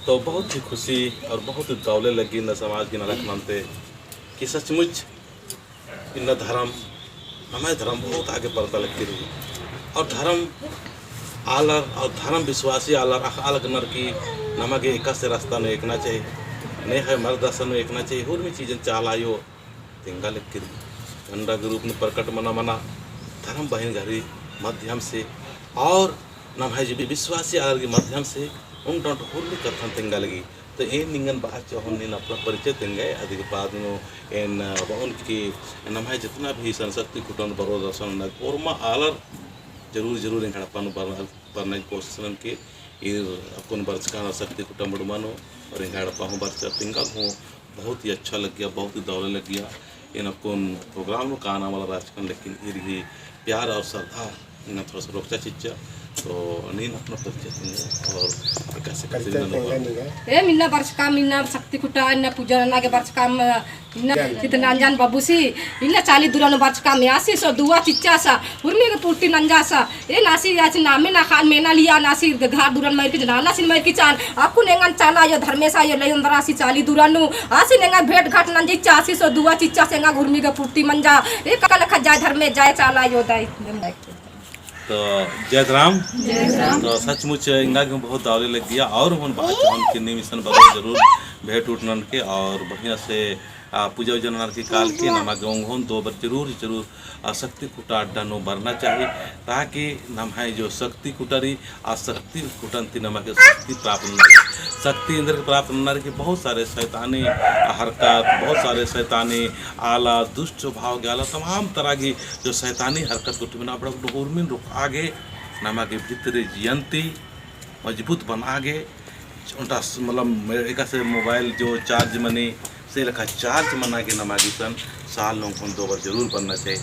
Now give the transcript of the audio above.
तो बहुत ही खुशी और बहुत ही दौले लगी न समाज की नरक मनते कि सचमुच इन धर्म हमें धर्म बहुत आगे बढ़ता लगती रही और धर्म आलर और धर्म विश्वासी आलर अलग नर की नमक एक से रास्ता ने एकना चाहिए ने है मर्दासन एकना चाहिए और भी चीज़ें चालायो तिंगा लिखी गंडा के रूप में प्रकट मना मना धर्म बहन घरी माध्यम से और नम है जी विश्वासी आलर के माध्यम से उन डॉट होली कथन तिंगा लगी तो इन निंगन बात जो हमने अपना परिचय देंगे अधिक बाद में इन उनकी नम है जितना भी संशक्ति कुटुंब बरो दर्शन और माँ आलर जरूर इन हड़प्पा पढ़ने की कोशिश की अपन बर्च का शक्ति कुटुंब मानो और इन हड़प्पा हूँ बर्च तिंगा हूँ बहुत ही अच्छा लग गया बहुत ही दौड़े लग गया इन अपन प्रोग्राम का आना वाला राजकान लेकिन ये प्यार और श्रद्धा इन थोड़ा सा रोकता चिच्चा तो नीन अपना परिचय और कैसे ए मिन्ना वर्ष काम मिन्ना शक्ति कुटा इन्ना पूजा ना के वर्ष काम इन्ना कितना अनजान बाबूसी इन्ना 40 दुरानो वर्ष काम यासी सो दुआ चिच्चा सा उर्मी के पुर्ति नंजा सा ए नासी याची नामे ना खान मेना लिया नासी घर दुरान मार के जना सिन मार की चान आपको नेंगन चाला यो धर्मेशा यो लेंदरासी 40 दुरानो आसी नेंगा भेट घाट नंजी चासी सो दुआ चिच्चा सेंगा घुर्मी के पुर्ति मंजा ए कल खा जाय धर्मे जाय चाला यो दाई तो जय राम तो सचमुच इंगा के बहुत दौड़े लग गया और हम बात के निमिशन जरूर भेंट उठन के और बढ़िया से पूजा उजा की काल के नमा गौन दो बार जरूर शक्ति कुटा अड्डा नो भरना चाहिए ताकि नम है जो शक्ति कुटरी आ शक्ति कुटंती नमा के शक्ति प्राप्त न शक्ति इंद्र प्राप्त न की बहुत सारे शैतानी हरकत बहुत सारे शैतानी आला दुष्ट स्वभाव के आला तमाम तरह की जो शैतानी हरकत को बिना बड़ा उर्मिन रुक आगे नमा के भीतर जियंती मजबूत बना गे उनका मतलब एक से मोबाइल जो चार्ज मनी से रखा चार्ज मना के नमा की सन साल लोगों को 2 बार जरूर बनना चाहिए